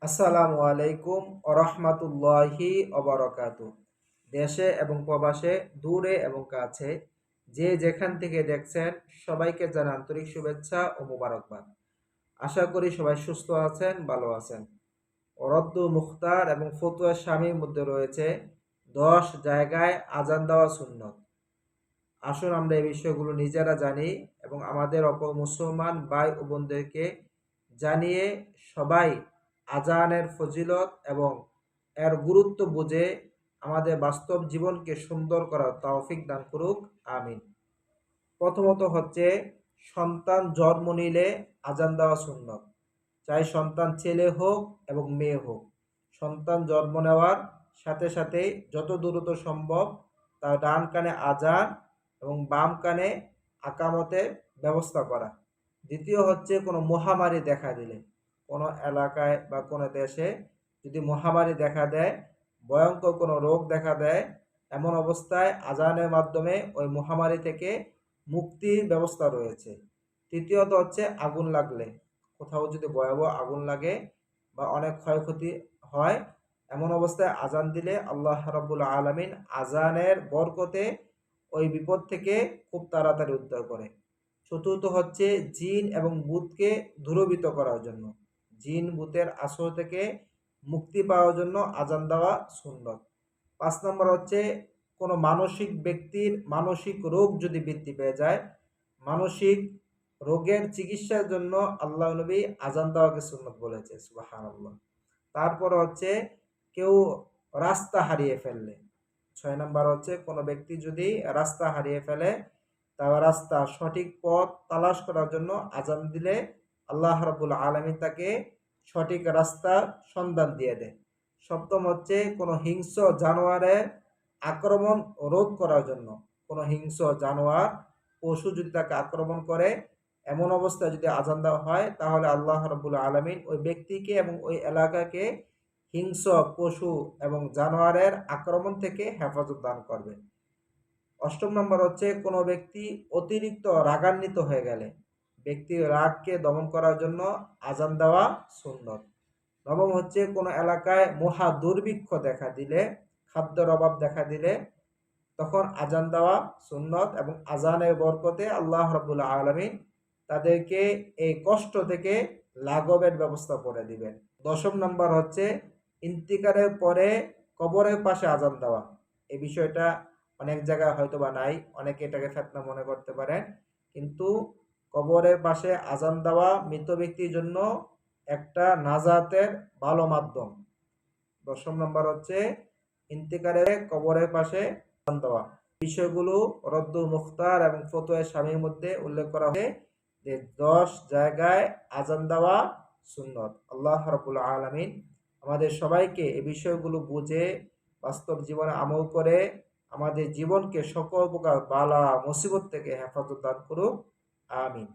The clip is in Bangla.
আসসালামু আলাইকুম ওরহমাতুল্লাহি অবরকাতু। দেশে এবং প্রবাসে, দূরে এবং কাছে, যে যেখান থেকে দেখছেন সবাইকে জানাই আন্তরিক শুভেচ্ছা ও মোবারকবাদ। আশা করি সবাই সুস্থ আছেন, ভালো আছেন। রদ্দু মুখতার এবং ফতুয়া স্বামীর মধ্যে রয়েছে 10 জায়গায় আজান দেওয়া সুন্নত। আসুন আমরা এই বিষয়গুলো নিজেরা জানি এবং আমাদের অপর মুসলমান ভাই ও বোনদেরকে জানিয়ে সবাই আজানের ফজিলত এবং এর গুরুত্ব বুঝে আমাদের বাস্তব জীবনকে সুন্দর করার তৌফিক দান করুক, আমিন। প্রথমত হচ্ছে সন্তান জন্ম নিলে আজান দেওয়া সুন্নত। চাই সন্তান ছেলে হোক এবং মেয়ে হোক, সন্তান জন্ম নেওয়ার সাথে সাথে যত দ্রুত সম্ভব তার ডান কানে আজান এবং বাম কানে আকামতের ব্যবস্থা করা। দ্বিতীয় হচ্ছে কোনো মহামারী দেখা দিলে, কোনো এলাকায় বা কোনো দেশে যদি মহামারী দেখা দেয়, ভয়ঙ্কর কোনো রোগ দেখা দেয়, এমন অবস্থায় আজানের মাধ্যমে ওই মহামারী থেকে মুক্তির ব্যবস্থা রয়েছে। তৃতীয়ত হচ্ছে আগুন লাগলে, কোথাও যদি ভয়াবহ আগুন লাগে বা অনেক ক্ষয়ক্ষতি হয়, এমন অবস্থায় আজান দিলে আল্লাহ রাব্বুল আলামিন আজানের বরকতে ওই বিপদ থেকে খুব তাড়াতাড়ি উদ্ধার করে। চতুর্থ হচ্ছে জিন এবং ভূতকে দূরীভূত করার জন্য, জিন ভূতের আশ্রয় থেকে মুক্তি পাওয়ার জন্য আজান দেওয়া সুন্নত। 5 নম্বর হচ্ছে কোনো মানসিক ব্যক্তির মানসিক রোগ যদি বৃদ্ধি পেয়ে যায়, মানসিক রোগের চিকিৎসার জন্য আল্লাহ নবী আজান দেওয়াকে সুন্নত বলেছে, সুবহানাল্লাহ। তারপর হচ্ছে কেউ রাস্তা হারিয়ে ফেললে, 6 নম্বর হচ্ছে কোনো ব্যক্তি যদি রাস্তা হারিয়ে ফেলে, তার রাস্তা সঠিক পথ তালাশ করার জন্য আজান দিলে আল্লাহ রাব্বুল আলামিন তাকে সঠিক রাস্তা সন্ধান দিয়ে দেয়। সপ্তম হচ্ছে কোনো হিংস্র জানোয়ারের আক্রমণ রোধ করার জন্য, কোনো হিংস্র জানোয়ার পশু যদি তাকে আক্রমণ করে, এমন অবস্থায় যদি আজান দেওয়া হয়, তাহলে আল্লাহ রাব্বুল আলামিন ওই ব্যক্তিকে এবং ওই এলাকাকে হিংস্র পশু এবং জানোয়ারের আক্রমণ থেকে হেফাজত দান করবে। অষ্টম নম্বর হচ্ছে কোনো ব্যক্তি অতিরিক্ত রাগান্বিত হয়ে গেলে, ব্যক্তির রাগকে দমন করার জন্য আজান দেওয়া সুন্নত। নবম হচ্ছে কোনো এলাকায় মহা দুর্ভিক্ষ দেখা দিলে, খাদ্যের অভাব দেখা দিলে, তখন আজান দেওয়া সুন্নত এবং আজানের বরকতে আল্লাহ রাব্বুল আলামিন তাদেরকে এই কষ্ট থেকে লাঘবের ব্যবস্থা করে দিবেন। দশম নম্বর হচ্ছে ইন্তিকারের পরে কবরের পাশে আজান দেওয়া। এই বিষয়টা অনেক জায়গায় হয়তো বা নাই, অনেকে এটাকে ফিতনা মনে করতে পারেন, কিন্তু কবরের পাশে আজান দেওয়া মৃত ব্যক্তির জন্য একটা নাজাতের ভালো মাধ্যম। দশম নম্বর হচ্ছে ইন্তিকারে কবরের পাশে আজান দেওয়া। বিষয়গুলো রদ্দুল মুখতার এবং ফতোয়া স্বামীর মধ্যে উল্লেখ করা হয়েছে যে 10 জায়গায় আজান দেওয়া সুন্নত। আল্লাহ রাব্বুল আলামিন আমাদের সবাইকে এই বিষয়গুলো বুঝে বাস্তব জীবনে আমল করে আমাদের জীবনকে সকল প্রকার বালা মুসিবত থেকে হেফাজত দান করুক, আমিন।